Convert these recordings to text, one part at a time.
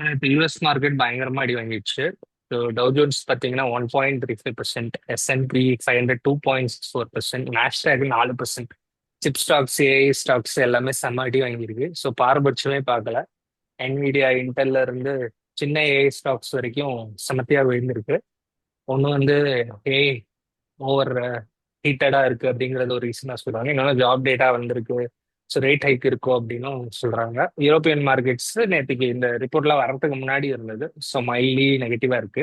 இப்போ US market பயங்கரமா அடி வாங்கிடுச்சு. ஸோ டவ் ஜோன்ஸ் பார்த்தீங்கன்னா 1.35%, SNP 500 2.64%, Nasdaq 4%. Chip stocks, AI stocks எல்லாமே செம்ம அடி வாங்கியிருக்கு. ஸோ பாரபட்சமே பார்க்கல. என்விடியா, இன்டெல்ல இருந்து சின்ன ஏஐ ஸ்டாக்ஸ் வரைக்கும் செமத்தியா விழுந்திருக்கு. ஒன்று வந்து ஏஐ ஓவர் ஹீட்டடா இருக்கு அப்படிங்கறது ஒரு ரீசனா சொல்றாங்க. இன்னொன்று ஜாப் டேட்டா வந்திருக்கு. ஸோ ரேட் ஹைக் இருக்கும் அப்படின்னும் சொல்றாங்க. யூரோப்பியன் மார்க்கெட்ஸ் நேற்றுக்கு இந்த ரிப்போர்ட்லாம் வரதுக்கு முன்னாடி இருந்தது. ஸோ மைல்ட்லி நெகட்டிவா இருக்கு.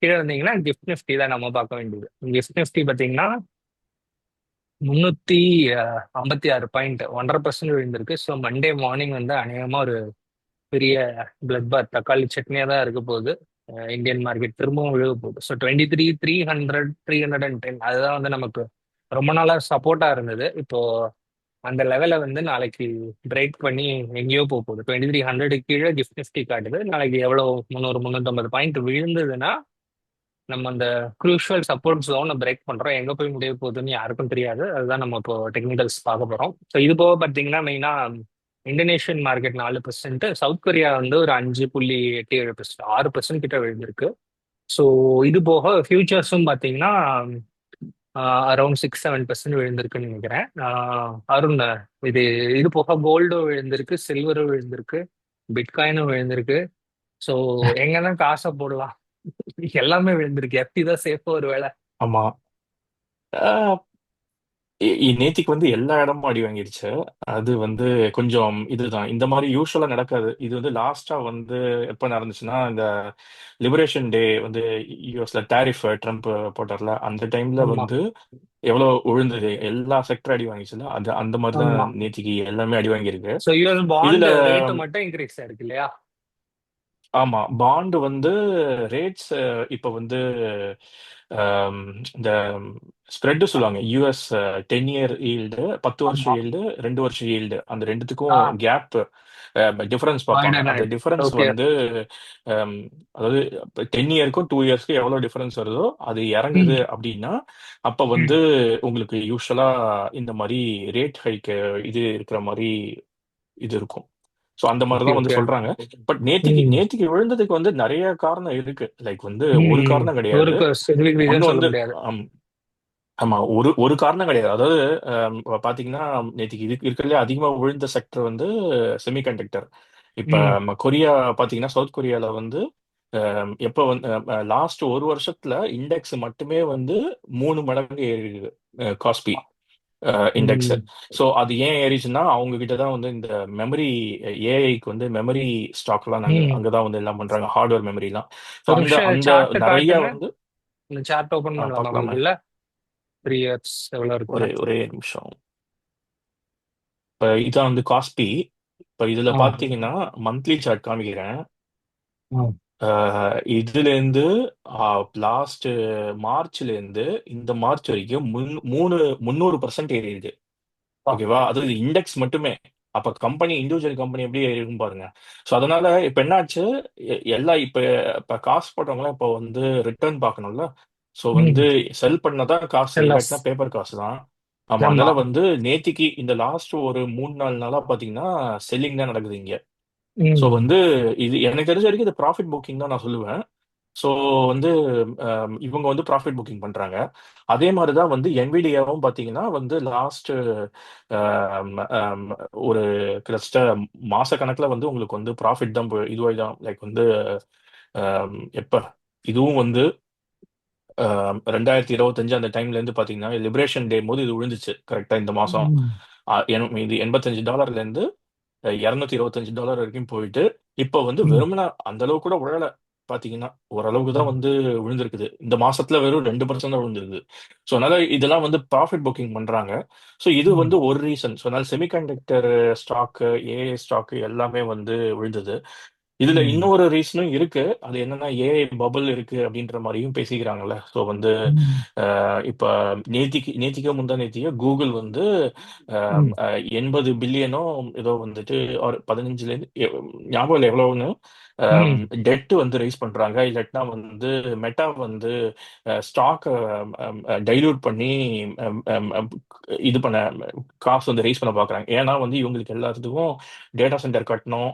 கீழே இருந்தீங்கன்னா கிஃப்ட் நிஃப்டி தான் நம்ம பார்க்க வேண்டியது. கிஃப்ட் நிஃப்டி பார்த்தீங்கன்னா 356 பாயிண்ட், 1.5% விழுந்திருக்கு. ஸோ மண்டே மார்னிங் வந்து அநேகமா ஒரு பெரிய பிளட் பாத், தக்காளி சட்னியா தான் இருக்க போகுது. இந்தியன் மார்க்கெட் திரும்பவும் விழுக போகுது. ஸோ 23,300 310 அதுதான் வந்து நமக்கு ரொம்ப நாளா சப்போர்ட்டா இருந்தது. இப்போ அந்த லெவலை வந்து நாளைக்கு பிரேக் பண்ணி எங்கேயோ போக போகுது. 2300 கீழே கிஃப்ட் நிஃப்டி காட்டுது. நாளைக்கு எவ்வளோ 300 350 பாயிண்ட் விழுந்ததுன்னா நம்ம அந்த குரூஷியல் சப்போர்ட் ஜோனை பிரேக் பண்றோம். எங்க போய் முடிய போகுதுன்னு யாருக்கும் தெரியாது. அதுதான் நம்ம இப்போ டெக்னிக்கல்ஸ் பார்க்க போறோம். ஸோ இது போக பார்த்தீங்கன்னா மெயினா இந்தோனேஷியன் மார்க்கெட் 4%, சவுத் கொரியா வந்து ஒரு 5.87%, 6% கிட்ட விழுந்திருக்கு. ஸோ இது போக ஃபியூச்சர்ஸும் பார்த்தீங்கன்னா அரௌண்ட் 6-7% விழுந்திருக்குன்னு நினைக்கிறேன். அருண், இது இது போக கோல்டும் விழுந்திருக்கு, சில்வரும் விழுந்திருக்கு, பிட்காயினும் விழுந்திருக்கு. ஸோ எங்க தான் காசை போடலாம்? எல்லாமே விழுந்திருக்கு. எஃப்டி தான் சேஃபா ஒரு வேளை. ஆமா. நேத்திக்கு வந்து எல்லா இடமும் அடி வாங்கிருச்சு. அது வந்து கொஞ்சம் இதுதான், இந்த மாதிரி யூஸ்வலா நடக்காது. இது வந்து லாஸ்டா வந்து எப்ப நடந்துச்சுன்னா, இந்த லிபரேஷன் டே வந்து யூஎஸ்ல டாரிஃப் ட்ரம்ப் போட்டார்ல, அந்த டைம்ல ஆமா, வந்து எவ்வளவு விழுந்தது, எல்லா செக்டர் அடி வாங்கிச்சுல, அது அந்த மாதிரி தான் ஆமா. நேத்திக்கு எல்லாமே அடி வாங்கியிருக்கு. ஸோ யூஎஸ் இதுல பாண்ட் ரேட்டு மட்டும் இன்க்ரீஸ் ஆயிருக்கு இல்லையா? ஆமா, பாண்ட் வந்து ரேட்ஸ் இப்ப வந்து ஆம், இந்த ஸ்ப்ரெட் சொல்லுவாங்க, யூஎஸ் 10 இயர் ஈல்டு, 10 வருஷம் ஆமா. ஈல்டு, 2 வருஷம் ஈல்டு, அந்த ஆ, ரெண்டுத்துக்கும் கேப் டிஃபரன்ஸ் பார்ப்பாங்க. வைடன் அந்த ஆயிருக்கு. Difference okay. வந்து ஆம், அதாவது 10 இயருக்கும் 2 இயர்ஸ்க்கும் எவ்வளவு டிஃபரன்ஸ் வருதோ அது இறங்குது ம், அப்படின்னா, அப்ப வந்து ம். உங்களுக்கு யூஸ்வலா இந்த மாதிரி ரேட் ஹைக் இது இருக்கிற மாதிரி இது இருக்கும். ஸோ அந்த மாதிரி ஓகே, தான் வந்து ஓகே. சொல்றாங்க. பட் நேத்திக்கு ம், நேத்திக்கு விழுந்ததுக்கு வந்து நிறைய காரணம் இருக்கு. லைக் வந்து ஒரு ம். காரணம் ஒரு கிடையாது. ஸ்பெசிபிக் ஒண்ணு ரீசன் சொல்ல வந்து முடியாது. ஆம், ஆமா, ஒரு ஒரு காரணம் கிடையாது. அதாவது பாத்தீங்கன்னா, நேத்திக்கு இது இருக்கிறதுல அதிகமா விழுந்த செக்டர் வந்து செமிகண்டக்டர். இப்ப ம், கொரியா பாத்தீங்கன்னா, சவுத் கொரியால வந்து எப்ப வந்து லாஸ்ட் ஒரு வருஷத்துல இண்டெக்ஸ் மட்டுமே வந்து 3 மடங்கு ஏறி இருக்கு. காஸ்பி இண்டெக்ஸ். ம். ஸோ அது ஏன் ஏறிச்சுன்னா, அவங்க கிட்ட தான் வந்து இந்த மெமரி, ஏஐக்கு வந்து மெமரி ஸ்டாக்லாம் நாங்க ம். அங்கதான் வந்து எல்லாம் பண்றாங்க, ஹார்ட்வேர் மெமரிலாம். ஸோ ஒரு அந்த நிமிஷம் அந்த சார்ட்டை நிறைய காட்டுங்க. வந்து இந்த சார்ட் ஓபன் பண்ணலாமா பார்க்கலாமே. கூகுள்ல? 3 இயர்ஸ் எவ்வளோ இருக்குன்னு. ஒரே ஒரே நிமிஷம். இப்போ இதான் வந்து காஸ்பி. இப்போ இதுல ஆ, பாத்தீங்கன்னா மந்த்லி சார்ட் காமிக்கிறேன். ஆ. இதுல இருந்து லாஸ்ட் மார்ச்ல இருந்து இந்த மார்ச் வரைக்கும் 300% ஏறி இருக்கு. பா. ஓகேவா, அது இண்டெக்ஸ் மட்டுமே. அப்ப கம்பெனி, இண்டிவிஜுவல் கம்பெனி எப்படி இருக்கும் பாருங்க. ஸோ அதனால இப்ப என்னாச்சு, எல்லாம் இப்ப இப்ப காசு போட்டவங்களாம் இப்போ வந்து ரிட்டர்ன் பார்க்கணும்ல. ஸோ வந்து ம். செல் பண்ணதான் காசு, செல்லஸ். இல்லாட்டினா பேப்பர் காசு தான். ஆமா, ஆமா. அதனால வந்து நேத்திக்கு இந்த லாஸ்ட் ஒரு 3 4 நாளா பாத்தீங்கன்னா செல்லிங் தான் நடக்குது இங்க. ஸோ ம். வந்து இது எனக்கு தெரிஞ்ச வரைக்கும் இது ப்ராஃபிட் புக்கிங் தான் நான் சொல்லுவேன். ஸோ வந்து இவங்க வந்து ப்ராஃபிட் புக்கிங் பண்றாங்க. அதே மாதிரி தான் வந்து என்விடியாவும் பார்த்தீங்கன்னா வந்து லாஸ்ட் ஒரு கிட்டத்தட்ட மாச கணக்கில் வந்து உங்களுக்கு வந்து ப்ராஃபிட் தான் இதுவாக தான், லைக் வந்து எப்ப இதுவும் வந்து 2025 அந்த டைம்ல இருந்து பார்த்தீங்கன்னா லிபரேஷன் டே போது இது விழுந்துச்சு கரெக்டா இந்த மாசம். ம். இது $85 இருந்து $225 வரைக்கும் போயிட்டு, இப்போ வந்து ம். வெறுமனே அந்த அளவுக்கு கூட விழல. பாத்தீங்கன்னா ஓரளவுக்கு தான் வந்து விழுந்திருக்குது. இந்த மாசத்துல வெறும் 2% தான் விழுந்திருக்கு. ஸோ அதனால இதெல்லாம் வந்து ப்ராஃபிட் புக்கிங் பண்றாங்க. ஸோ இது ம். வந்து ஒரு ரீசன். ஸோ அதனால செமிகண்டக்டர் ஸ்டாக்கு, ஏஐ ஸ்டாக்கு எல்லாமே வந்து விழுந்தது. இதுல ம். இன்னொரு ரீசனும் இருக்கு. அது என்னன்னா, ஏஐ பபுள் இருக்கு அப்படின்ற மாதிரியும் பேசிக்கிறாங்கல்ல. ஸோ வந்து ம். இப்ப நேத்திக்கோ முந்தா நேத்தியோ கூகுள் வந்து ம். 80 பில்லியனோ ஏதோ வந்துட்டு ஒரு 15ல இருந்து ஞாபகம் இல்லை எவ்வளவுன்னு ம். டெட் வந்து ரைஸ் பண்றாங்க. இல்லாட்டினா வந்து மெட்டா வந்து ஸ்டாக் டைல்யூட் பண்ணி அம், அம், அம், இது பண்ண காசு வந்து ரைஸ் பண்ண பாக்குறாங்க. ஏன்னா வந்து இவங்களுக்கு எல்லாத்துக்கும் டேட்டா சென்டர் கட்டணும்,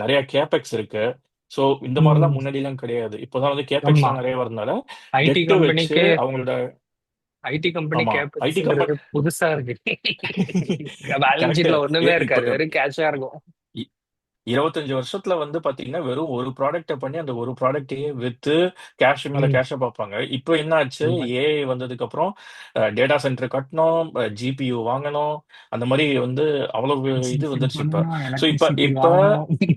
நிறைய கேபெக்ஸ் இருக்கு. ஸோ இந்த மாதிரிலாம் ம். முன்னாடிலாம் கிடையாது. இப்போதான் வந்து ஆமா. கேபெக்ஸ்லாம் நிறைய வரதுனால ஐடி டெட்டு வச்சு கம்பெனிக்கு அவங்களோட. ஐடி கம்பெனி ஆமா, ஐடி கேபெக்ஸ்ங்கிறது கம்பெனி. புதுசா இருக்கு. Balance correct. ஷீட்ல ஒண்ணுமே இப்போ இருக்காது, வெறும் கேஷா இருக்கும். 25 வருஷத்துல வந்து பாத்தீங்கன்னா வெறும் ஒரு ப்ராடக்ட்டை பண்ணி அந்த ஒரு ப்ராடக்ட்டையே வித்து கேஷ் மேல ம். கேஷ பார்ப்பாங்க. இப்போ என்ன ஆச்சு, ஆமா. ஏஐ வந்ததுக்கு அப்புறம் டேட்டா சென்டர் கட்டணும், ஜிபியு வாங்கணும், அந்த மாதிரி வந்து அவ்வளவு இது கன்ஸ்ட்ரக்ஷன் வந்துருச்சு இப்ப. பண்ணணும், ஸோ இப்ப எலக்ட்ரிசிட்டி இப்ப வாங்கணும்.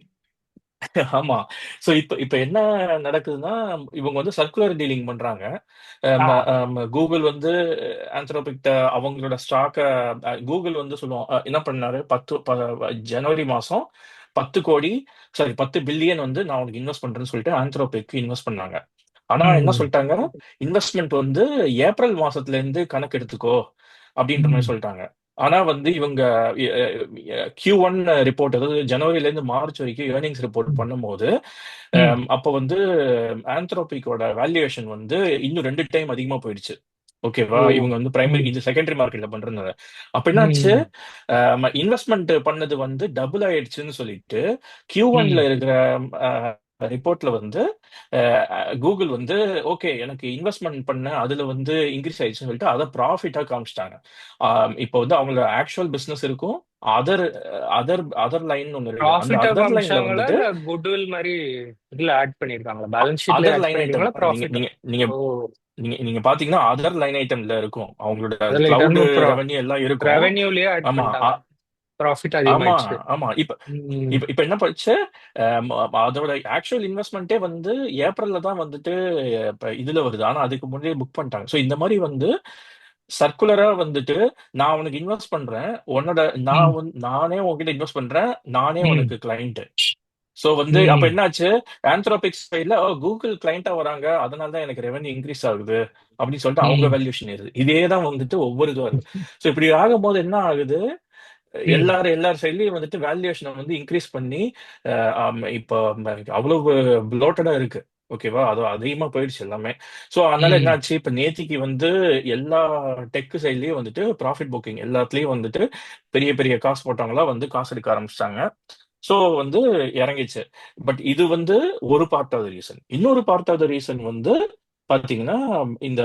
ஆமா. சோ இப்ப இப்ப என்ன நடக்குதுன்னா, இவங்க வந்து சர்க்குலர் டீலிங் பண்றாங்க. ஆ. கூகுள் வந்து ஆந்த்ரோபிக் அவங்களோட ஸ்டாக்க கூகுள் வந்து சொல்லுவோம் என்ன பண்ணாரு, ஜனவரி மாசம் 10 கோடி, சாரி 10 பில்லியன் வந்து நான் உனக்கு இன்வெஸ்ட் பண்றேன்னு சொல்லிட்டு ஆந்த்ரோபிக் இன்வெஸ்ட் பண்ணாங்க. ஆனா என்ன ம். சொல்லிட்டாங்க, இன்வெஸ்ட்மெண்ட் வந்து ஏப்ரல் மாசத்துல இருந்து கணக்கு எடுத்துக்கோ அப்படின்ற மாதிரி ம். சொல்லிட்டாங்க. ஆனா வந்து இவங்க Q1 ரிப்போர்ட், அதாவது ஜனவரில இருந்து மார்ச் வரைக்கும் ஏர்னிங்ஸ் ரிப்போர்ட் ம். பண்ணும்போது ம். அப்போ வந்து ஆந்த்ரோபிக்கோட வேல்யூவேஷன் வந்து இன்னும் 2 டைம் அதிகமா போயிடுச்சு. ஓகேவா, ஓ. இவங்க வந்து பிரைமரி ம். இது செகண்டரி மார்க்கெட்ல பண்றதுனால. அப்ப என்னாச்சு, ம். இன்வெஸ்ட்மெண்ட் பண்ணது வந்து டபுள் ஆயிடுச்சுன்னு சொல்லிட்டு Q1ல ம். இருக்கிற ரிப்போர்ட்ல வந்து கூகுள் வந்து ஓகே எனக்கு இன்வெஸ்ட்மெண்ட் பண்ண அதுல வந்து இன்க்ரீஸ் ஆயிடுச்சுன்னு சொல்லிட்டு அதை ப்ராஃபிட்டா காமிச்சிட்டாங்க. இப்போ வந்து அவங்களோட ஆக்சுவல் பிசினஸ் இருக்கும், அதர் அதர் லைன் ஒன்று இருக்கு. அந்த ப்ராஃபிட்டா அதர் லைன்ல காமிச்சாங்களா வந்துட்டு இல்ல குட்வில் மாதிரி இதுல ஆட் பண்ணிருக்காங்களா, பேலன்ஸ் ஷீட்ல அதர் ஆட் லைன் ஐட்டம், பண்ணிருக்காங்களா நீங்க ப்ராஃபிட்டா? நீங்க நீங்க ஓ. நீங்க நீங்க பாத்தீங்கன்னா அதர் லைன் ஐட்டம்ல இருக்கும், அவங்களோட அதுல கிளவுட் இருந்து ரெவன்யூ எல்லாம் இருக்கும். ரெவென்யூலயே ஆட் ஆமா பண்ணிட்டாங்க, ப்ராஃபிட் ஆமா அதிகமாயிடுச்சு. ஆமா. இப்ப ம். இப்ப இப்ப என்ன போச்சு, அதோட ஆக்சுவல் இன்வெஸ்ட்மெண்ட்டே வந்து ஏப்ரல்ல தான் வந்துட்டு இப்ப இதுல வருது. ஆனா அதுக்கு முன்னாடியே புக் பண்ணிட்டாங்க. ஸோ இந்த மாதிரி வந்து சர்க்குலரா வந்துட்டு நான் உனக்கு இன்வெஸ்ட் பண்றேன், உன்னோட ம். நானே உன்கிட்ட இன்வெஸ்ட் பண்றேன், நானே ம். உனக்கு கிளைண்ட். சோ வந்து அப்ப ம். என்னாச்சு, ஆந்த்ரோபிக் சைட்ல கூகுள் கிளைண்டா வராங்க, அதனால தான் எனக்கு ரெவன்யூ இன்க்ரீஸ் ஆகுது அப்படின்னு சொல்லிட்டு அவங்க ம். வேல்யூஷன் ஏறுது. இதே தான் வந்துட்டு ஒவ்வொரு இதுவா இருக்கு. சோ இப்படி ஆகும்போது என்ன ஆகுது, ம். எல்லார் சைட்லயும் வந்துட்டு வேல்யூவேஷனை வந்து இன்க்ரீஸ் பண்ணி இப்போ அவ்வளவு ப்ளோட்டடா இருக்கு. ஓகேவா, அது அதிகமா போயிடுச்சு எல்லாமே. சோ அதனால ம். என்னாச்சு, இப்ப நேத்திக்கு வந்து எல்லா டெக் சைட்லயும் வந்துட்டு ப்ராஃபிட் புக்கிங் எல்லாத்துலயும் வந்துட்டு பெரிய பெரிய காசு போட்டவங்களா வந்து காசு எடுக்க ஆரம்பிச்சிட்டாங்க. சோ வந்து இறங்கிச்சு. பட் இது வந்து ஒரு பார்ட் ஆஃப் த ரீசன். இன்னொரு பார்ட் ஆஃப் த ரீசன் வந்து பாத்தீங்கன்னா இந்த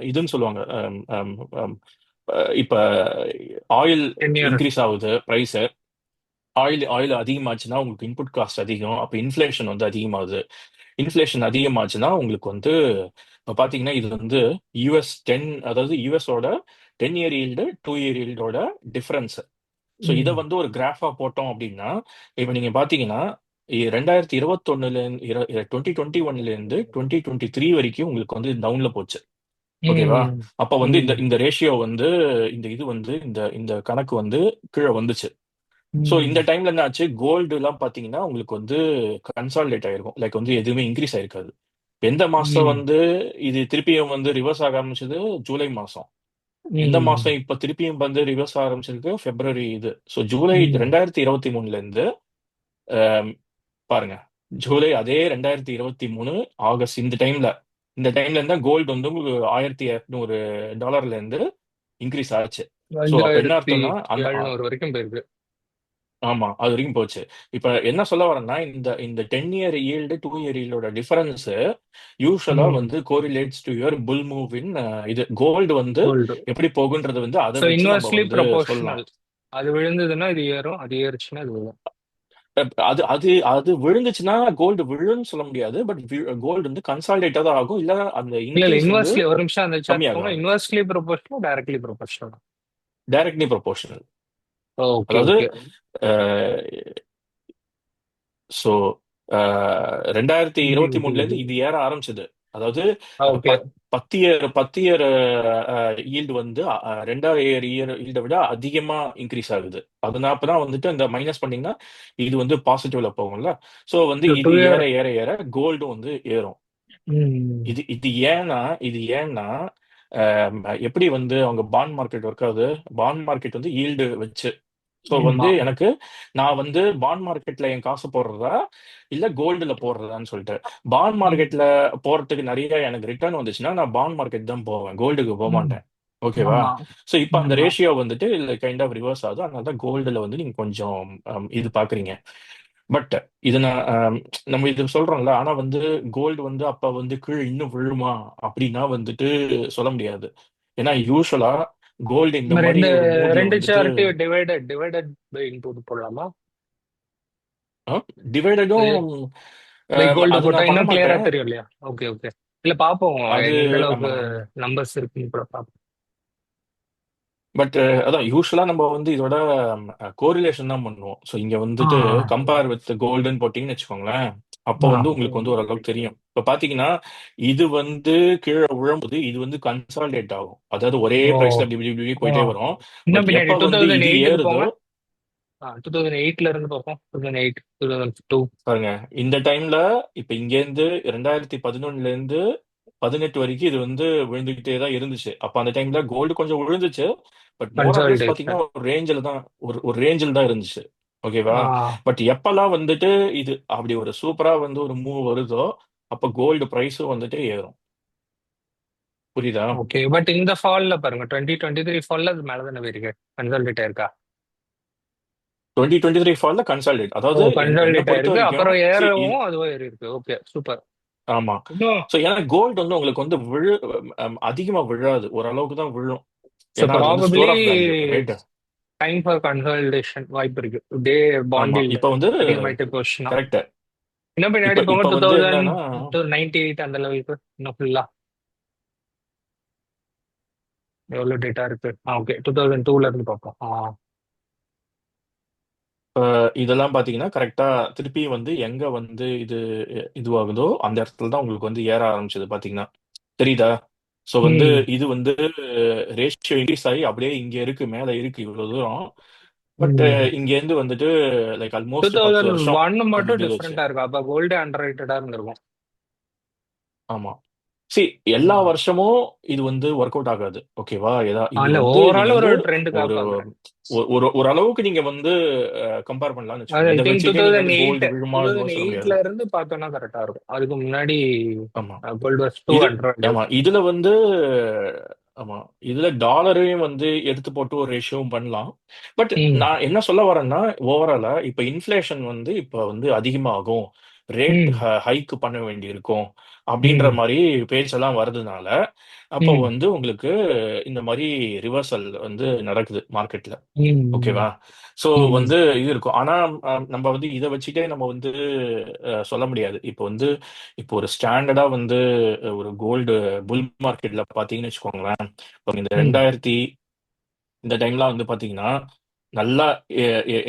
இதுன்னு சொல்லுவாங்க. இப்ப ஆயில் டென்யூர். இன்க்ரீஸ் ஆகுது பிரைஸ். ஆயில் ஆயில் அதிகமாச்சுன்னா உங்களுக்கு இன்புட் காஸ்ட் அதிகம், அப்ப இன்ஃப்ளேஷன் வந்து அதிகமாகுது. இன்ஃப்ளேஷன் அதிகமாச்சுன்னா உங்களுக்கு வந்து இப்ப பாத்தீங்கன்னா இது வந்து யூஎஸ் 10, அதாவது யூஎஸோட 10 இயர் ஈல்டு 2 இயர் ஈல்டோட டிஃபரன்ஸ். ஸோ இதை ம். வந்து ஒரு கிராஃபா போட்டோம் அப்படின்னா, இப்போ நீங்க பாத்தீங்கன்னா 2021 2021 இருந்து 2023 வரைக்கும் உங்களுக்கு வந்து டவுன்ல போச்சு. ஓகேவா, ம். அப்ப வந்து இந்த ம். இந்த ரேஷியோ வந்து இந்த இது வந்து இந்த இந்த கணக்கு வந்து கீழே வந்துச்சு. ஸோ இந்த ம். டைம்ல என்ன ஆச்சு, கோல்டு எல்லாம் பாத்தீங்கன்னா உங்களுக்கு வந்து கன்சாலிடேட் ஆயிருக்கும், லைக் வந்து எதுவுமே இன்க்ரீஸ் ஆயிருக்காது. எந்த மாசம் ம். வந்து இது திருப்பியும் வந்து ரிவர்ஸ் ஆக ஆரம்பிச்சது, ஜூலை மாசம். எந்த ம். மாசம் இப்ப திருப்பியும் வந்து ரிவர்ஸ் ஆரம்பிச்சிருக்கு, பிப்ரவரி இது. ஸோ ஜூலை ம். 2023ல இருந்து அஹ், பாருங்க, ஜூலை அதே 2023 ஆகஸ்ட் இந்த டைம்ல இருந்தா கோல்டு வந்து உங்களுக்கு $1200 இருந்து இன்க்ரீஸ் ஆச்சு. ஸோ அப்ப என்ன அஞ்சாயிரத்தி அர்த்தம்னா எழுநூறு வரைக்கும் போயிருக்கு. ஆமா, அது வரைக்கும் போச்சு. இப்ப என்ன சொல்ல வரேன்னா, இந்த இந்த 10 இயர் ஈல்டு 2 இயர் ஈல்டோட டிஃபரன்ஸ் யூஸ்வலா ம். வந்து correlates to your bull move in இது கோல்டு வந்து கோல்டு. எப்படி போகுன்றது வந்து அதை ஸோ வச்சு நம்ம இன்வெர்ஸ்லி வந்து சொல்லலாம். ப்ரொபோர்ஷனல். அது விழுந்ததுன்னா இது ஏறும், அது ஏறுச்சுன்னா இது விழும். அது அது அது விழுந்துச்சுன்னா கோல்டு விழுன்னு சொல்ல முடியாது. பட் கோல்டு வந்து கன்சாலிடேட்டா தான் ஆகும், இல்ல அந்த இல்ல இல்ல, இன்க்ரீஸ் வந்து இன்வெர்ஸ்லி ஒரு நிமிஷம் அந்த சார்ட் போங்க. கம்மியாகும். Inversely proportional, directly proportional? Directly proportional. Okay அதாவது ஓகே. ஸோ 2023ல இருந்து இது ஏற ஆரம்பிச்சது. அதாவது ஓகே. 10 இயர் ஈல்டு வந்து 2 இயர் ஈல்டை விட அதிகமா இன்க்ரீஸ் ஆகுது. அதனால அப்பதான் வந்துட்டு அந்த மைனஸ் பண்ணீங்கன்னா இது வந்து பாசிட்டிவ்ல போகும்ல. ஸோ வந்து டூ இது இயர். ஏற ஏற ஏற கோல்டும் வந்து ஏறும். ம். இது இது ஏன்னா இது ஏன்னா எப்படி வந்து அவங்க பாண்ட் மார்க்கெட் ஒர்க் ஆகுது, பாண்ட் மார்க்கெட் வந்து ஈல்டு வச்சு. ஸோ வந்து ஆமா. எனக்கு நான் வந்து பாண்ட் மார்க்கெட்ல என் காசு போடுறதா இல்ல கோல்டுல போடுறதான்னு சொல்லிட்டு, பாண்ட் ம். மார்க்கெட்ல போறதுக்கு நிறைய எனக்கு ரிட்டர்ன் வந்துச்சுன்னா நான் பாண்ட் மார்க்கெட் தான் போவேன், கோல்டுக்கு போக ம். மாட்டேன். ஓகேவா. ஆமா. ஸோ இப்போ அந்த ஆமா. ரேஷியோ வந்துட்டு கைண்ட் ஆஃப் ரிவர்ஸ் ஆகுது. அதனால தான் கோல்டுல வந்து நீங்க கொஞ்சம் இது பாக்குறீங்க. பட் இது நான் நம்ம இது சொல்றோம்ல, ஆனா வந்து கோல்டு வந்து அப்ப வந்து கீழே இன்னும் விழுமா அப்படின்னா வந்துட்டு சொல்ல முடியாது. ஏன்னா யூஸ்வலா கோல்டு இந்த நம்ம மாதிரி ரெண்டு ஒரு மூட்ல ரெண்டு வந்துட்டு chart divided divided by into போடலாமா? டிவைடடும் பை கோல்டு அது போட்டா நான் பண்ண இன்னும் கிளியரா மாட்டேன். தெரியும் இல்லையா? Okay okay. இல்ல பாப்போம் அது எந்த அளவுக்கு ஆமா. நம்பர்ஸ் இருக்குன்னு கூட பார்ப்போம். பட் அதான் யூஸ்வலா நம்ம வந்து இதோட கோரிலேஷன் தான் பண்ணுவோம். ஸோ இங்க ஆ வந்துட்டு கம்பேர் வித் கோல்டுன்னு போட்டிங்கன்னு வச்சுக்கோங்களேன், அப்போ ஆ வந்து உங்களுக்கு வந்து ஓரளவுக்கு தெரியும். இப்போ பாத்தீங்கன்னா இது வந்து கீழே விழும்போது இது வந்து கன்சாலிடேட் ஆகும். அதாவது ஒரே ஓ பிரைஸ்ல இப்படி இப்படி இப்படி ஓ போயிட்டே வரும். இன்னும் பட் பின்னாடி எப்ப டூ வந்து தௌசண்ட் இது எயிட்டுக்கு ஏறுதோ, போங்க. 2008 இருந்து பார்ப்போம். 2008, 2002. பாருங்க இந்த டைம்ல இப்ப இங்க இருந்து 2011 இருந்து 18 வரைக்கும் இது வந்து விழுந்துகிட்டே தான் இருந்துச்சு. அப்ப அந்த டைம்ல கோல்டு கொஞ்சம் விழுந்துச்சு. பட் மோர் ஆர்லெஸ் பாத்தீங்கன்னா கன்சாலிடேஷன். ஒரு ரேஞ்சில் தான் ஒரு ரேஞ்சில் தான் இருந்துச்சு. ஓகேவா? ஆ பட் எப்பெல்லாம் வந்துட்டு இது அப்படி ஒரு சூப்பரா வந்து ஒரு மூவ் வருதோ அப்ப கோல்டு பிரைஸும் வந்துட்டு ஏறும். புரியுதா? ஓகே. பட் இந்த ஃபால்ல பாருங்க, 2023 ஃபால்ல அது மேல தானே போயிருக்கு. கன்சாலிடேட் ஆயிருக்கா? 2023 ஃபால்ல கன்சாலிடேட், ஓ அதாவது என்ன கன்சாலிடேட் பொறுத்த ஆயிருக்கு, வரைக்கும் அப்புறம் ஏறவும் அதுவும் ஏறி இருக்கு. Okay super. ஆமா. இன்னும் ஸோ ஏன்னா கோல்டு வந்து உங்களுக்கு வந்து அதிகமா விழாது, ஓரளவுக்கு தான் விழும். ஸோ ஏன்னா அது வந்து probably store of value right. Time for consolidation வாய்ப்பு இருக்கு. டே ஆமா. பாண்டில் இப்ப வந்து அதிகமாயிட்டு போச்சுன்னா. கரெக்ட். இன்னும் இப்ப பின்னாடி போங்க, இப்ப டூ வந்து தௌசண்ட் என்னன்னா டூ 98 அந்த லெவலுக்கு இன்னும் ஃபுல்லா எவ்வளோ டேட்டா இருக்கு? ஓகே 2002ல இருந்து பார்ப்போம். இதெல்லாம் பாத்தீங்கன்னா கரெக்டா திருப்பி வந்து எங்க வந்து இதுவாகுதோ அந்த இடத்துல தான் உங்களுக்கு வந்து ஏற ஆரம்பிச்சது பாத்தீங்கன்னா. தெரியுதா? சோ வந்து ம் இது வந்து ரேஷியோ இன்க்ரீஸ் ஆகி அப்படியே இங்க இருக்கு, மேல இருக்கு இவ்வளவு தூரம். பட் ம் இங்க இருந்து வந்துட்டு லைக் டூ ஆல்மோஸ்ட் 10 வருஷம் தௌசண்ட் ஒன் அது மட்டும் இப்படி வச்சு. டிஃப்ரெண்டா இருக்கும். அப்ப கோல்டு அண்டர் ரேட்டடா இருந்திருக்கும். ஆமா. சி எல்லா வருஷமும் இது வந்து ஒர்க் அவுட் ஆகாது. ஓகேவா? இது இல்ல வந்து நீங்க ஓவரால் ஒரு வந்து ட்ரெண்டுக்காக ஒரு பாக்குறேன். ஒரு ஒரு அளவுக்கு நீங்க வந்து கம்பேர் பண்ணலாம்னு அது வச்சுக்கோங்க. ஐ இதை திங்க் டூ வச்சுட்டே நீங்க தௌசண்ட் வந்து எயிட் கோல்டு டூ விழுமா இதுவோ தௌசண்ட் சொல்ல முடியாது. எயிட்ல இருந்து பார்த்தோம்னா கரெக்டா இருக்கும். அதுக்கு முன்னாடி ஆமா. கோல்டு வாஸ் டூ இது அண்டர் வேல்யூ. ஆமா. இதுல வந்து ஆமா. இதுல டாலரையும் வந்து எடுத்து போட்டு ஒரு ரேஷியோவும் பண்ணலாம். பட் ம் நான் என்ன சொல்ல வரேன்னா, ஓவராலா இப்ப இன்ஃப்ளேஷன் வந்து இப்ப வந்து அதிகமாகும். ரேட் ம் ஹைக் பண்ண வேண்டியிருக்கும். அப்படின்ற ம் மாரி பேச்செல்லாம் வருதுனால, அப்போ ம் வந்து உங்களுக்கு இந்த மாரி ரிவர்சல் வந்து நடக்குது மார்க்கெட்ல. ம் ஓகேவா? ஸோ ம் வந்து இது இருக்கும். ஆனா நம்ம வந்து இத வச்சுட்டே நம்ம வந்து சொல்ல முடியாது. இப்போ ஒரு ஸ்டாண்டர்டா வந்து ஒரு கோல்டு புல் மார்க்கெட்ல பார்த்தீங்கன்னு வச்சுக்கோங்களேன். இப்போ இந்த ம் 2000 இந்த டைம்லாம் வந்து பார்த்தீங்கன்னா, நல்லா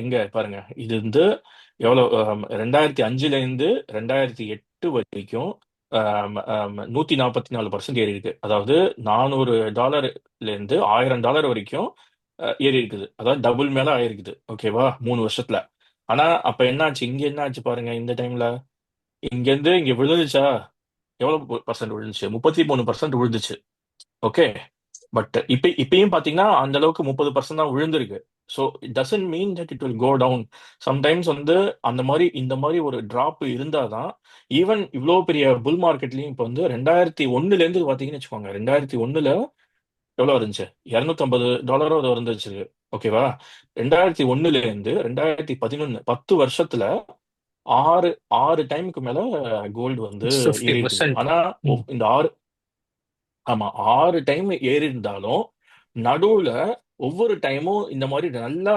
எங்க பாருங்க. இது வந்து எவ்வளோ 2005லேருந்து 2008 வரைக்கும் 144% ஏறி இருக்கு. அதாவது $400லேருந்து $1000 வரைக்கும் ஏறி இருக்குது. அதாவது டபுள் மேல ஆயிருக்குது. ஓகேவா? 3 வருஷத்துல. ஆனா அப்ப என்ன ஆச்சு? இங்க என்ன ஆச்சு பாருங்க இந்த டைம்ல. இங்கேருந்து இங்க விழுந்துச்சா? எவ்வளவு பர்சன்ட் விழுந்துச்சு? 33% விழுந்துச்சு. ஓகே. பட் இப்பயும் பாத்தீங்கன்னா அந்த அளவுக்கு 30% தான் விழுந்திருக்கு. So it doesn't mean that it will go down. Sometimes வந்து அந்த மாதிரி இந்த மாதிரி ஒரு டிராப் இருந்தாதான், ஈவன் இவ்வளோ பெரிய புல் மார்க்கெட்லயும் இப்போ வந்து 2001ல இருந்து பாத்தீங்கன்னு வச்சுக்கோங்க. 2001ல எவ்வளவு இருந்துச்சு? $250 அது இருந்துச்சு. ஓகேவா? 2001ல இருந்து 2011 10 வருஷத்துல ஆறு ஆறு டைமுக்கு மேல கோல்டு வந்து இட்ஸ் ஏறி இருக்குது. 50%. ஆனா ம் இந்த ஆமா 6 டைம் ஏறி இருந்தாலும் நடுவுல ஒவ்வொரு டைமும் இந்த மாதிரி நல்லா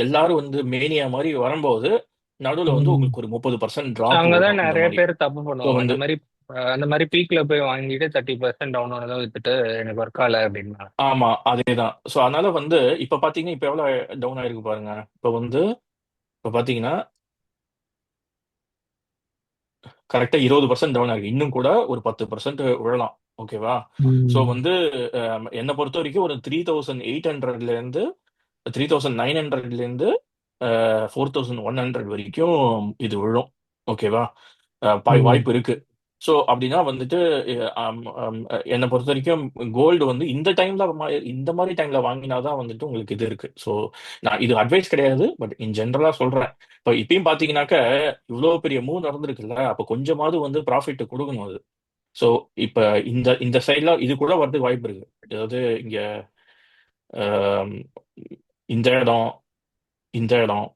எல்லாரும் வந்து மேனியா மாதிரி வரும்போது நடுவுல வந்து ம் உங்களுக்கு ஒரு 30% ஸோ டிராப் அங்கதான் வரும் இந்த நிறைய மாதிரி. பேர் தப்பு ஸோ பண்ணுவாங்க. வந்து அந்த மாதிரி பீக்ல போய் வாங்கிட்டு 30% டவுன் ஆனதை வித்துட்டு எனக்கு ஒர்க் ஆகல அப்படின்னா. ஆமா அதேதான். ஸோ அதனால வந்து இப்ப பாத்தீங்கன்னா இப்ப எவ்வளவு டவுன் ஆயிருக்கு பாருங்க. இப்ப பாத்தீங்கன்னா கரெக்டா 20% டவுன் ஆயிருக்கு. இன்னும் கூட ஒரு 10% விழலாம். ஓகேவா? ஸோ ம் வந்து என்னை பொறுத்த வரைக்கும் ஒரு 3800ல இருந்து 3900ல இருந்து 4100 வரைக்கும் இது விழும். ஓகேவா? ம் வாய்ப்பு இருக்கு. ஸோ அப்படின்னா வந்துட்டு என்னை பொறுத்த வரைக்கும் கோல்டு வந்து இந்த மாதிரி டைம்ல வாங்கினாதான் வந்துட்டு உங்களுக்கு இது இருக்கு. ஸோ நான் இது அட்வைஸ் கிடையாது, பட் இன் ஜென்ரலா சொல்றேன். இப்போ இப்பயும் பாத்தீங்கன்னாக்க இவ்வளவு பெரிய மூவ் நடந்திருக்குல்ல, அப்ப கொஞ்சமாவது வந்து ப்ராஃபிட் கொடுக்கணும் அது. ஸோ இப்ப இந்த சைட்ல இது கூட வரதுக்கு வாய்ப்பு இருக்கு. அதாவது இங்க ஆம், இந்த இடம் இந்த இடம்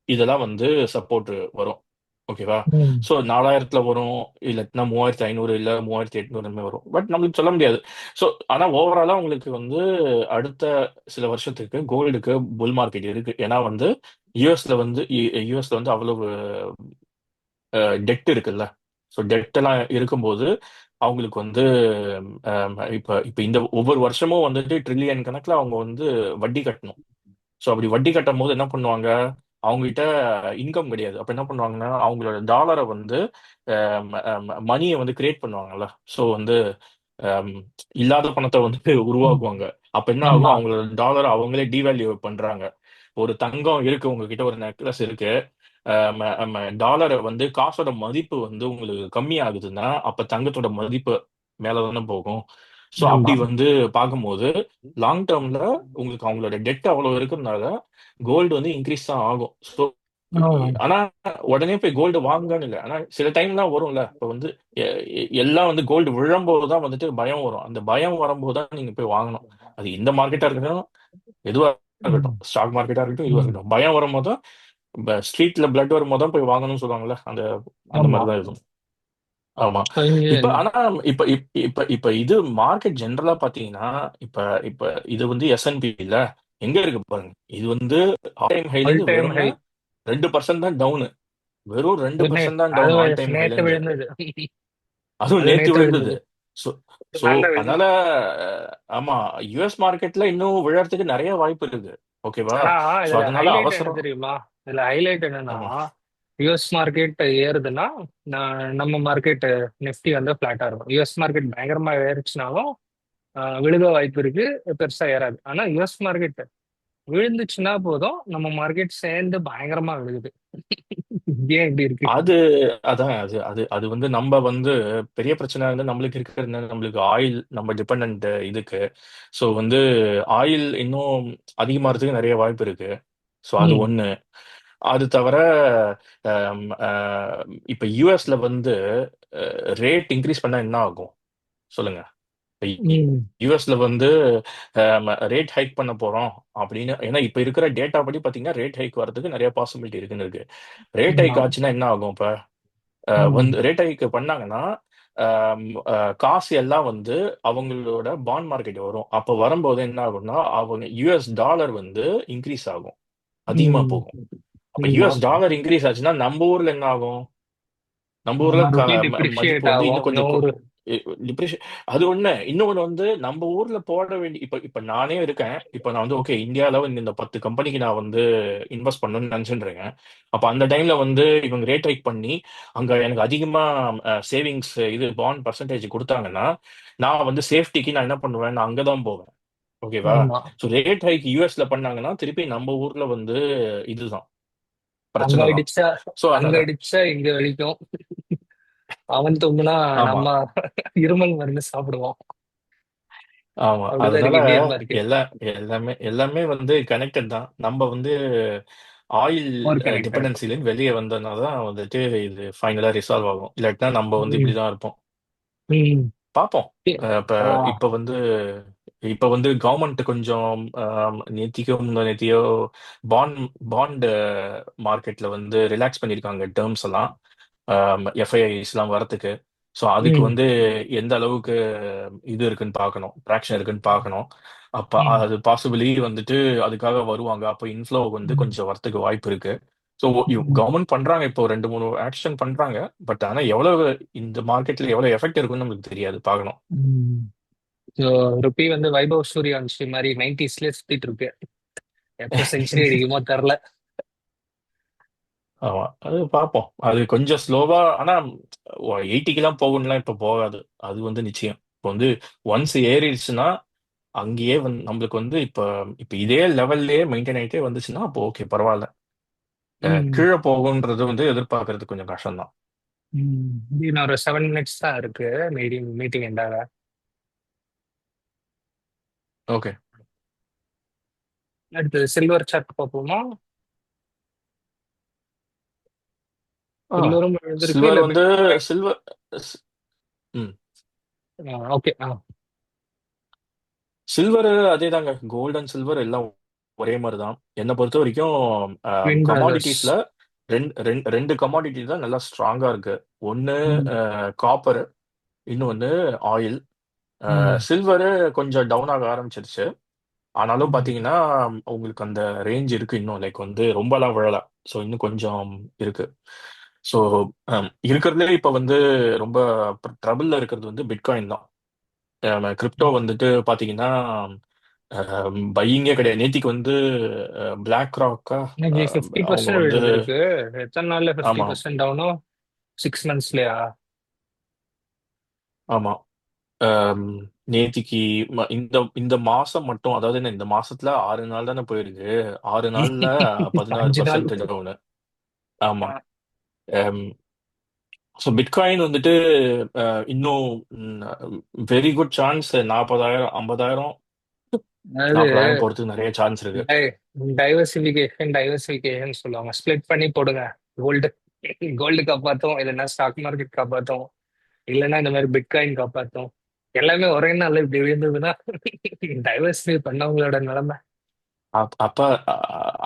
இதெல்லாம் வந்து சப்போர்ட் வரும். ஓகேவா? ம். ஸோ 4000ல வரும், இல்லாட்டினா 3500, இல்ல 3800 வரும். பட் நம்மளுக்கு சொல்ல முடியாது. ஸோ ஆனா ஓவராலா உங்களுக்கு வந்து அடுத்த சில வருஷத்துக்கு கோல்டுக்கு புல் மார்க்கெட் இருக்கு. ஏன்னா வந்து யூஎஸ்ல வந்து அவ்வளவு டெட் இருக்குல்ல. ஸோ டெட் எல்லாம் இருக்கும்போது அவங்களுக்கு வந்து இப்ப இப்ப இந்த ஒவ்வொரு வருஷமும் வந்துட்டு ட்ரில்லியன் கணக்குல அவங்க வந்து வட்டி கட்டணும். ஸோ அப்படி வட்டி கட்டும் போது என்ன பண்ணுவாங்க, அவங்க கிட்ட இன்கம் கிடையாது. அப்ப என்ன பண்ணுவாங்கன்னா அவங்களோட டாலரை வந்து மணியை வந்து கிரியேட் பண்ணுவாங்கல்ல. ஸோ வந்து ஆம், இல்லாத பணத்தை வந்து ம். உருவாக்குவாங்க. அப்ப என்ன ஆகும், ஆமா. அவங்களோட டாலரை அவங்களே டிவேல்யூ பண்றாங்க. ஒரு தங்கம் இருக்கு உங்ககிட்ட, ஒரு நெக்லஸ் இருக்கு, டாலரை வந்து காசோட மதிப்பு வந்து உங்களுக்கு கம்மி ஆகுதுன்னா அப்ப தங்கத்தோட மதிப்பு மேலதானே போகும். ஸோ அப்படி ஆமா. வந்து பார்க்கும்போது லாங் டேர்ம்ல உங்களுக்கு அவங்களோட டெட் அவ்வளவு இருக்கிறதுனால கோல்டு வந்து இன்க்ரீஸ் தான் ஆகும். ஸோ ஆ. ஆனா உடனே போய் கோல்டு வாங்கன்னு இல்லை. ஆனா சில டைம்லாம் வரும்ல, இப்போ வந்து எல்லாம் வந்து கோல்டு விழும்போது தான் வந்துட்டு பயம் வரும். அந்த பயம் வரும்போது தான் நீங்க போய் வாங்கணும். அது இந்த மார்க்கெட்டா இருக்கட்டும், எதுவா ம். இருக்கட்டும், ஸ்டாக் மார்க்கெட்டா இருக்கட்டும், இதுவா ம். இருக்கட்டும், பயம் வரும்போது தான், ஸ்ட்ரீட்ல பிளட் வரும்போது தான் போய் வாங்கணும்னு சொல்லுவாங்கல்ல. அந்த அந்த ஆமா. மாதிரி தான் இதுவும். ஆமா. இப்ப இங்க. ஆனா இப்ப இப்ப இப்ப இப்ப இது மார்க்கெட் ஜெனரலா பாத்தீங்கன்னா, இப்ப இப்ப இது வந்து S&P இல்ல, எங்க இருக்கு பாருங்க. இது வந்து ஆல் டைம் ஹைல ஆல் இருந்து டைம் ஹை. வெறும்னா 2% தான் டவுன். வெறும் 2% தான் அது டவுன் ஆல் டைம் ஹைல நேத்து இருந்து. விழுந்தது. அதுவும் அது நேத்து நேத்து விழுந்தது. விழுந்தது. சோ சோ நான் தான் அதனால விழுந்தது. ஆமா, யுஎஸ் மார்க்கெட்ல இன்னும் விழறதுக்கு நிறைய வாய்ப்பு இருக்கு. ஓகேவா? ஆனா சோ இதுல அதனால ஹைலைட் என்ன அவசரம். தெரியுமா? இதுல ஹைலைட் என்னன்னா, ஆமா. யுஎஸ் மார்க்கெட் ஏறுதுன்னா நம்ம மார்க்கெட் நிஃப்டி வந்து ஃபிளாட்டா இருக்கும். யுஎஸ் மார்க்கெட் பயங்கரமா ஏறிச்சுனாலும் விழுக வாய்ப்பு இருக்கு, பெருசா ஏறாது. ஆனா யுஎஸ் மார்க்கெட் விழுந்துச்சுன்னா போதும், நம்ம மார்க்கெட் சேர்ந்து பயங்கரமா விழுகுது. ஏன் இப்படி இருக்கு? அது அதான் அது அது அது வந்து நம்ம வந்து பெரிய பிரச்சனை வந்து நம்மளுக்கு இருக்கிறது என்ன, நம்மளுக்கு ஆயில் நம்ம டிபெண்ட் இதுக்கு. ஸோ வந்து ஆயில் இன்னும் அதிகமாகிறதுக்கு நிறைய வாய்ப்பு இருக்கு. ஸோ அது ம். ஒண்ணு. அது தவிர ஆம், இப்ப யூஎஸ்ல வந்து ரேட் இன்க்ரீஸ் பண்ணா என்ன ஆகும் சொல்லுங்க. ம். யூஎஸ்ல வந்து ரேட் ஹைக் பண்ண போறோம் அப்படின்னு, ஏன்னா இப்ப இருக்கிற டேட்டா படி பாத்தீங்கன்னா ரேட் ஹைக் வரதுக்கு நிறைய பாசிபிலிட்டி இருக்குன்னு இருக்கு. ரேட் ஆமா. ஹைக் ஆச்சுன்னா என்ன ஆகும் இப்ப? ம். வந்து ரேட் ஹைக் பண்ணாங்கன்னா காசு எல்லாம் வந்து அவங்களோட பாண்ட் மார்க்கெட் வரும். அப்ப வரும்போது என்ன ஆகும்னா அவங்க யுஎஸ் டாலர் வந்து இன்க்ரீஸ் ஆகும், அதிகமா ம். போகும். அப்ப ம். யுஎஸ் ஆமா. டாலர் இன்க்ரீஸ் ஆச்சுன்னா நம்ம ஊர்ல என்ன ஆகும்? நம்ம ஊர்ல நம்ம ருபி மதிப்பு டிப்ரிஷியேட் வந்து ஆகும் இன்னும் கொஞ்சம் நூறு. டிப்ரெஷன். அது ஒண்ணு. இன்னொன்னு வந்து நம்ம ஊர்ல போட வேண்டிய, இப்ப இப்ப நானே இருக்கேன். இப்ப நான் வந்து ஓகே, இந்தியால வந்து இந்த 10 கம்பெனிக்கு நான் வந்து இன்வெஸ்ட் பண்ணணும்னு நினைச்சுட்டு இருக்கேன். அப்ப அந்த டைம்ல வந்து இவங்க ரேட் ஹைக் பண்ணி அங்க எனக்கு அதிகமா சேவிங்ஸ் இது பாண்ட் பர்சன்டேஜ் கொடுத்தாங்கன்னா, நான் வந்து சேஃப்டிக்கு நான் என்ன பண்ணுவேன், நான் அங்கதான் போவேன். ஓகேவா? ஆமா. ஸோ ரேட் ஹைக் யூஎஸ்ல பண்ணாங்கன்னா திருப்பி நம்ம ஊர்ல வந்து இதுதான் அங்க பிரச்சனை தான். அடிச்சா ஸோ அங்க அதனால அடிச்சா இங்க வலிக்கும். அவன் தூங்குனா ஆமா. நம்ம இருமல் மருந்து சாப்பிடுவோம். ஆமா. அப்படிதான் அதனால இருக்கு இந்தியன் மார்க்கெட். எல்லா எல்லாமே எல்லாமே வந்து கனெக்டட் தான். நம்ம வந்து ஆயில் மோர் கனெக்டட். டிபெண்டன்சிலேருந்து வெளியே வந்ததுனால தான் வந்துட்டு இது ஃபைனலா ரிசால்வ் ஆகும். இல்லாட்டினா நம்ம வந்து ம். இப்படிதான் இருப்போம். ம். பார்ப்போம். இப்ப ஆ. இப்ப வந்து இப்ப வந்து கவர்மெண்ட் கொஞ்சம் நேத்திக்கோ முந்தா நேத்தியோ பாண்ட் பாண்ட் மார்க்கெட்ல வந்து ரிலாக்ஸ் பண்ணியிருக்காங்க டேர்ம்ஸ் எல்லாம், எஃப்ஐஐஸ் எல்லாம் வரத்துக்கு. ஸோ அதுக்கு ம். வந்து எந்த அளவுக்கு இது இருக்குன்னு பார்க்கணும், ட்ராக்ஷன் இருக்குன்னு பார்க்கணும். அப்ப ம். அது பாசிபிளி வந்துட்டு அதுக்காக வருவாங்க. அப்போ இன்ஃப்ளோ வந்து ம். கொஞ்சம் வரத்துக்கு வாய்ப்பு இருக்கு. ஸோ ம். கவர்மெண்ட் பண்றாங்க, இப்போ 2 3 ஆக்ஷன் பண்றாங்க. பட் ஆனா எவ்வளவு இந்த மார்க்கெட்ல எவ்வளவு எஃபெக்ட் இருக்குன்னு நமக்கு தெரியாது, பார்க்கணும். ம். So, ருப்பி வந்து வைபவ் சூரியவன்ஷி மாதிரி 90s சுத்திட்டு இருக்கு. எப்போ செஞ்சுரி அடிக்குமோ தெரில. ஆமா, அது பார்ப்போம். அது கொஞ்சம் ஸ்லோவா, ஆனா 80க்கெல்லாம் போகும்லாம் இப்ப போகாது. அது வந்து நிச்சயம். இப்போ வந்து ஒன்ஸ் ஏறிடுச்சுன்னா அங்கேயே வந்து நம்மளுக்கு வந்து இப்ப இப்ப இதே லெவல்லயே மெயின்டைன் ஆயிட்டே வந்துச்சுன்னா அப்போ ஓகே, பரவாயில்ல. ம். கீழே போகுன்றது வந்து எதிர்பார்க்கறது கொஞ்சம் கஷ்டம் தான். ம். இன்னும் ஒரு 7 minutes தான் இருக்கு மீட்டிங் மீட்டிங் எண்டாக. ஓகே. அடுத்து சில்வர் சார்ட் பார்ப்போமா? ஆ சில்வரும் விழுந்திருக்கு சில்வர் இல்ல வந்து பிட்காயின். சில்வர் ம் ஓகே. ஆ. சில்வர் அதே தாங்க, கோல்ட் அண்ட் சில்வர் எல்லாம் ஒரே மாதிரி தான். என்னை பொறுத்த வரைக்கும் ட்வின் பிரதர்ஸ். கமாடிட்டிஸ்ல ரெண்டு கமாடிட்டி தான் நல்லா ஸ்ட்ராங்கா இருக்கு. ஒன்னு காப்பர், இன்னொன்னு ஆயில். சில்வரு கொஞ்சம் டவுன் ஆக ஆரம்பிச்சிருச்சு. ஆனாலும் பாத்தீங்கன்னா உங்களுக்கு அந்த ரேஞ்ச் இருக்கு இன்னும், லைக் வந்து ரொம்பலாம் விழல. ஸோ இன்னும் கொஞ்சம் இருக்கு. ஸோ இருக்கிறதுலே இப்ப வந்து ரொம்ப ட்ரபிள்ல இருக்கிறது வந்து பிட்காயின் தான். கிரிப்டோ வந்துட்டு பாத்தீங்கன்னா பையிங்கே கிடையாது. நேத்திக்கு வந்து பிளாக் ராக்கா இன்னைக்கு ஃபிஃப்டி அவங்க பர்சன்ட் வந்து விழுந்திருக்கு. எத்தனை நாள்ல ஃபிஃப்டி ஆமா பர்சன்ட் டவுனும்? 6 மந்த்ஸ்லயா? ஆமா ஆம், நேத்திக்கு இந்த இந்த மாசம் மட்டும், அதாவது என்ன, இந்த மாசத்துல 6 நாள் தானே போயிருக்கு. 6 நாள்ல 5 நாள். 16% டவுன். ஆமா. ஸோ பிட்காயின் வந்துட்டு இன்னும் வெரி குட் சான்ஸ் 40,000 50,000 அதாவது 40,000 போறதுக்கு நிறைய சான்ஸ் இருக்கு. டைவர்சிபிகேஷன் டைவர்சிபிகேஷன் சொல்லுவாங்க. ஸ்ப்ளிட் பண்ணி போடுங்க. கோல்டு கோல்டு காப்பாத்தும், இல்லைன்னா ஸ்டாக் மார்க்கெட் காப்பாத்தும், இல்லைன்னா இந்த மாதிரி பிட்காயின் காப்பாத்தும். எல்லாமே ஒரே நாள் இப்படி விழுந்ததுன்னா டைவர்சிஃபை பண்ணவங்களோட நிலைமை. அப்ப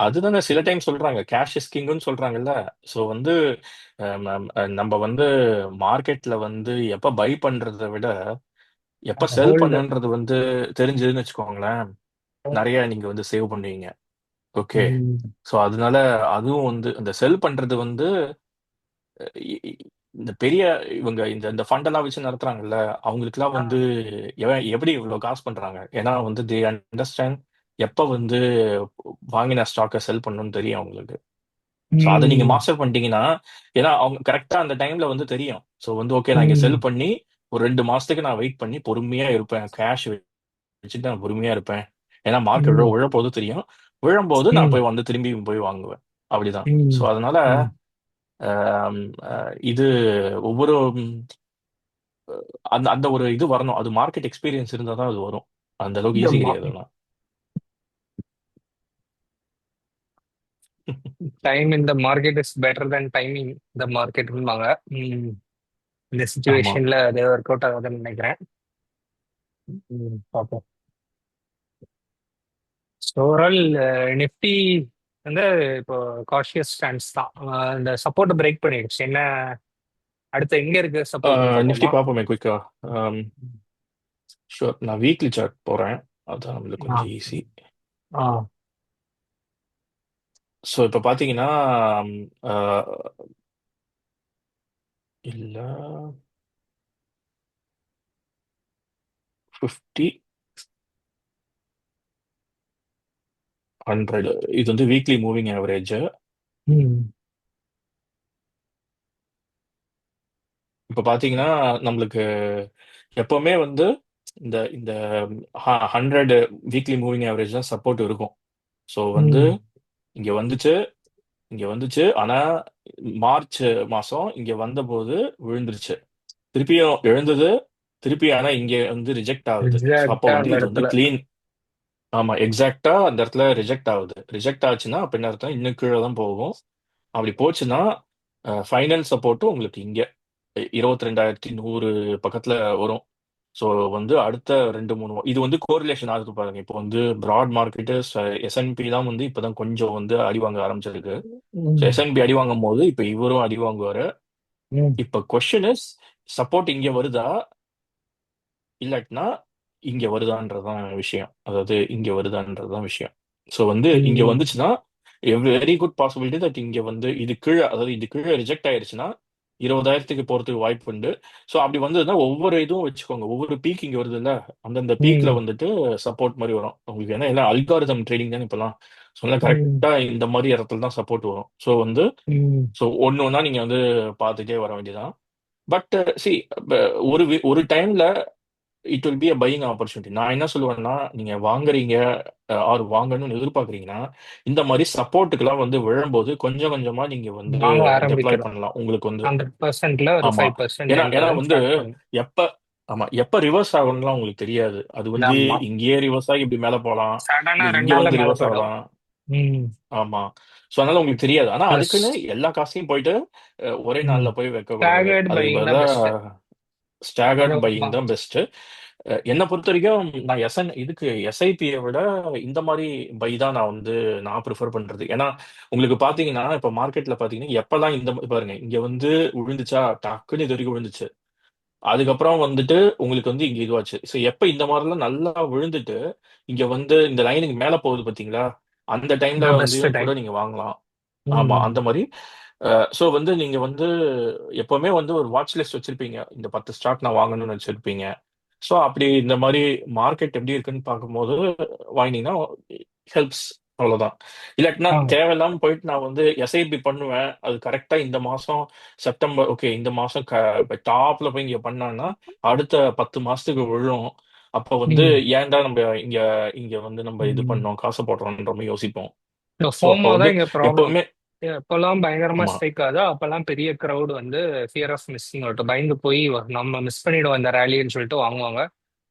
அதுதானே சில டைம் சொல்றாங்க, கேஷ் இஸ் கிங்னு சொல்றாங்கல்ல. ஸோ வந்து நம்ம வந்து மார்க்கெட்ல வந்து எப்ப பை பண்றதை விட எப்ப செல் கோல்டு. பண்ணுன்றது வந்து தெரிஞ்சதுன்னு வச்சுக்கோங்களேன், நிறைய நீங்க வந்து சேவ் பண்ணுவீங்க. ஓகே. ஸோ அதனால அதுவும் வந்து அந்த செல் பண்றது வந்து இ- இ- இந்த பெரிய இவங்க இந்த இந்த ஃபண்ட் எல்லாம் வச்சு நடத்துறாங்கல்ல, அவங்களுக்குலாம் வந்து எப்படி இவ்வளவு காசு பண்றாங்க? ஏன்னா வந்து தே அண்டர்ஸ்டாண்ட் எப்ப வந்து வாங்கின ஸ்டாக்கை செல் பண்ணணும்னு தெரியும் அவங்களுக்கு. ஸோ அதை நீங்க மாஸ்டர் பண்ணிட்டீங்கன்னா, ஏன்னா அவங்க கரெக்டா அந்த டைம்ல வந்து தெரியும். ஸோ வந்து ஓகே, நான் இங்க செல் பண்ணி ஒரு 2 மாசத்துக்கு நான் வெயிட் பண்ணி பொறுமையா இருப்பேன், கேஷ் வச்சுட்டு நான் பொறுமையா இருப்பேன். ஏன்னா மார்க்கெட் விழப்போது தெரியும். விழும்போது நான் போய் வந்து திரும்பி போய் வாங்குவேன். அப்படிதான். ஸோ அதனால ஆம், இது ஒவ்வொரு அந்த அந்த ஒரு இது வரணும். அது மார்க்கெட் எக்ஸ்பீரியன்ஸ் இருந்தா தான் அது வரும். அந்த அளவுக்கு ஈஸி கிடையாது அதெல்லாம். டைம் இந்த market is better then timing இந்த மார்க்கெட்பாங்க. இந்த ஆமா. சுச்சுவேஷன்ல அது ஒர்க் அவுட் ஆகுதுன்னு நினைக்கிறேன். பார்ப்போம். ஓவரால் நிஃப்டி வந்து இப்போ காஷியஸ் ஸ்டாண்ட்ஸ் தான். இந்த சப்போர்ட் பிரேக் பண்ணிடுச்சு. என்ன அடுத்து எங்க இருக்கு சப்போர்ட்னு நிஃப்டி பார்ப்போமா? பார்ப்போமே குயிக்கா. ஷூர், நான் வீக்லி சார்ட் போறேன். அதான் நம்மளுக்கு ஆ. கொஞ்சம் ஈஸி. ஆ. ஸோ இப்போ பார்த்தீங்கன்னா அஹ், இல்ல 50 100 இது வந்து வீக்லி மூவிங் ஆவரேஜ். ம். இப்போ பார்த்தீங்கன்னா நம்மளுக்கு எப்பவுமே வந்து இந்த இந்த 100 வீக்லி மூவிங் ஆவரேஜ் தான் சப்போர்ட் இருக்கும். ஸோ வந்து ம். இங்க வந்துச்சு, இங்க வந்துச்சு. ஆனா மார்ச் மாசம் இங்க வந்தபோது விழுந்துருச்சு, திருப்பியும் எழுந்தது, திருப்பி ஆனா இங்க வந்து ரிஜெக்ட் ஆகுது. ஸோ அப்போ எக்ஸாக்டா வந்து அந்த இது வந்து இடத்துல. க்ளீன். ஆமா, எக்ஸாக்டா அந்த இடத்துல ரிஜெக்ட் ஆகுது. ரிஜெக்ட் ஆச்சுன்னா அப்ப என்ன அர்த்தம்? இன்னும் கீழே தான் போகும். அப்படி போச்சுன்னா ஃபைனல் சப்போர்ட்டும் உங்களுக்கு இங்க 22,100 பக்கத்துல வரும். ஸோ வந்து அடுத்த 2 3 இது வந்து கோரிலேஷன் ஆகுது பாருங்க. இப்போ வந்து பிராட் மார்க்கெட்டு எஸ்என்பி தான் வந்து இப்பதான் கொஞ்சம் வந்து அடி வாங்க ஆரம்பிச்சிருக்கு. ஸோ ம். எஸ்என்பி அடி வாங்கும் போது இப்போ இவரும் அடி வாங்குவாரு. ம். இப்போ கொஸ்டின் இஸ், சப்போர்ட் இங்க வருதா இல்லாட்டினா இங்க வருதான்றதுதான் விஷயம். அதாவது இங்க வருதான்றதுதான் விஷயம். ஸோ வந்து இங்க ம். வந்துச்சுன்னா வெரி குட் பாசிபிலிட்டி தட் இங்க வந்து இது கீழே, அதாவது இது கீழே ரிஜெக்ட் ஆயிருச்சுன்னா 20,000க்கு போறதுக்கு வாய்ப்பு உண்டு. ஸோ அப்படி வந்ததுன்னா ஒவ்வொரு இதுவும் வச்சுக்கோங்க, ஒவ்வொரு பீக் இங்க வருது இல்ல, அந்தந்த பீக்ல ம். வந்துட்டு சப்போர்ட் மாதிரி வரும் உங்களுக்கு. ஏன்னா எல்லாம் அல்காரிதம் ட்ரேடிங் தானே இப்பெல்லாம். சொன்னா ம். கரெக்டா இந்த மாதிரி இடத்துல தான் சப்போர்ட் வரும். ஸோ வந்து ம். ஸோ ஒன்னு ஒன்னா நீங்க வந்து பார்த்துட்டே வர வேண்டியதான். பட் சி, ஒரு டைம்ல it will be a buying opportunity. நான் என்ன சொல்லுவேன்னா, நீங்க வாங்குறீங்க ஆர் வாங்கணும்னு எதிர்பார்க்குறீங்கன்னா, இந்த மாதிரி சப்போர்ட்டுக்கெல்லாம் வந்து விழும்போது கொஞ்சம் கொஞ்சமா நீங்க வந்து வாங்க டெப்ளாய் ஆரம்பிக்கணும். பண்ணலாம் உங்களுக்கு வந்து. 100%ல ஒரு ஆமா. 5% ஏன்னா ஏன்னா என்றதுன்னு வந்து ஸ்டார்ட் பண்ணு. எப்ப ஆமா எப்ப ரிவர்ஸ் ஆகணும்லாம் உங்களுக்கு தெரியாது. அது வந்து ஆமா. இங்கேயே ரிவர்ஸ் ஆகி இப்படி மேல போகலாம், சடனா இல்ல இங்க 2 நாள்ல வந்து மேல ரிவர்ஸ் போயிடும். ஆகலாம். ம். ஆமா. ஸோ அதனால உங்களுக்கு தெரியாது. ஆனா ப்ளஸ் அதுக்குன்னு எல்லா காசையும் போயிட்டு ஒரே நாள்ல போய் வைக்க கூடாது. ஸ்டாகர்ட் அதுக்கு பையிங் தான் பதிலா பெஸ்ட். ஸ்டாகர்ட் கொஞ்சம் பையிங் கொஞ்சமா. தான் பெஸ்ட். என்னை பொறுத்த வரைக்கும் நான் இதுக்கு எஸ்ஐபியை விட இந்த மாதிரி பை தான் நான் ப்ரிஃபர் பண்றது. ஏன்னா உங்களுக்கு பாத்தீங்கன்னா இப்ப மார்க்கெட்ல பாத்தீங்கன்னா எப்பெல்லாம் பாருங்க இங்க வந்து விழுந்துச்சா டக்குன்னு இது வரைக்கும் விழுந்துச்சு. அதுக்கப்புறம் வந்துட்டு உங்களுக்கு வந்து இங்க இதுவாச்சு. ஸோ எப்ப இந்த மாதிரிலாம் நல்லா விழுந்துட்டு இங்க வந்து இந்த லைனுக்கு மேல போகுது பாத்தீங்களா, அந்த டைம்ல அதான் வந்து பெஸ்ட் கூட டைம். நீங்க வாங்கலாம். ஆமா ம். அந்த மாதிரி. ஸோ வந்து நீங்க வந்து எப்பவுமே வந்து ஒரு வாட்ச் லிஸ்ட் வச்சிருப்பீங்க, இந்த 10 ஸ்டாக் நான் வாங்கணும்னு வச்சிருப்பீங்க. ஸோ அப்படி இந்த மாதிரி மார்க்கெட் எப்படி இருக்குன்னு பார்க்கும்போது வாங்கினீங்கன்னா ஹெல்ப்ஸ். அவ்வளவுதான். இல்லாட்டினா ஆ. தேவையில்லாம போயிட்டு நான் வந்து எஸ்ஐபி பண்ணுவேன், அது கரெக்டா இந்த மாசம் செப்டம்பர் ஓகே இந்த மாசம் டாப்ல போய் இங்க பண்ணான்னா அடுத்த 10 மாசத்துக்கு விழும். அப்ப வந்து ம். ஏன்டா நம்ம இங்க இங்க வந்து நம்ம இது ம். பண்ணோம் காசு போடுறோம்ன்ற மாதிரி யோசிப்போம். இந்த ஸோ அப்ப ஃபோமோ வந்து தான் இங்க ப்ராப்ளம். எப்பவுமே எப்பெல்லாம் பயங்கரமா ஆமா ஸ்ட்ரைக் ஆகுதோ அப்பெல்லாம் பெரிய crowd வந்து ஃபியர் ஆஃப் மிஸ்ஸிங் அவுட் பயந்து போய் நம்ம மிஸ் பண்ணிடுவோம் இந்த ரேலின்னு சொல்லிட்டு வாங்குவாங்க.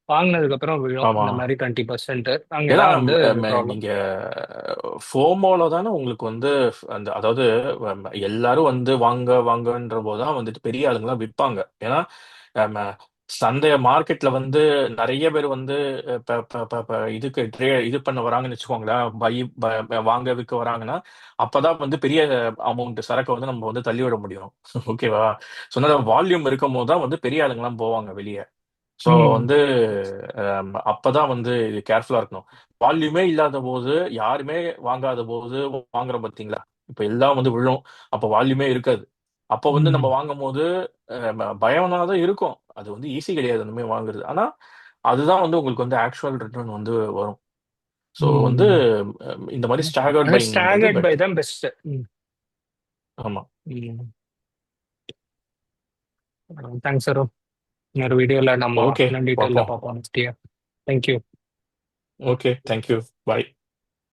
வாங்கினதுக்கு அப்புறம் விழும் ஆமா. இந்த மாதிரி 20%. ஏன்னா அங்கதான் வந்து ப்ராப்ளம். நீங்க ஃபோமோல தானே உங்களுக்கு வந்து அந்த அதாவது எல்லாரும் வந்து வாங்க வாங்கன்ற போதுதான் வந்துட்டு பெரிய ஆளுங்கெல்லாம் விற்பாங்க. ஏன்னா நம்ம சந்தைய மார்க்கெட்ல வந்து நிறைய பேர் வந்து இதுக்கு இது பண்ண வராங்கன்னு வச்சுக்கோங்களேன், வாங்க விற்க வராங்கன்னா அப்பதான் வந்து பெரிய அமௌண்ட் சரக்கு வந்து நம்ம வந்து தள்ளி விட முடியும். ஓகேவா? ஸோ வால்யூம் இருக்கும் போது தான் வந்து பெரிய ஆளுங்கெல்லாம் போவாங்க வெளியே. ஸோ ம். வந்து அப்பதான் வந்து இது கேர்ஃபுல்லா இருக்கணும். வால்யூமே இல்லாத போது யாருமே வாங்காத போது வாங்குறோம் பார்த்தீங்களா, இப்ப எல்லாம் வந்து விழும். அப்ப வால்யூமே இருக்காது. அப்ப வந்து நம்ம ம். வாங்கும் போது பயமா தான் இருக்கும். அது வந்து ஈஸி கிடையாது அந்த மாதிரி வாங்குறது. ஆனா அதுதான் வந்து உங்களுக்கு வந்து ஆக்சுவல் ரிட்டர்ன் வந்து வரும். ஸோ வந்து ம். இந்த மாதிரி ஸ்டாகர்ட் பையிங் பண்றது ஸ்டாகர்ட் பை பெட்டர். தான் பெஸ்ட். ஆமா. Thanks sir. இன்னொரு வீடியோல நம்ம ஓகே இன்னும் டீட்டெயில பார்ப்போம். பார்ப்போம். தேங்க்யூ. Okay thank you. பாய்.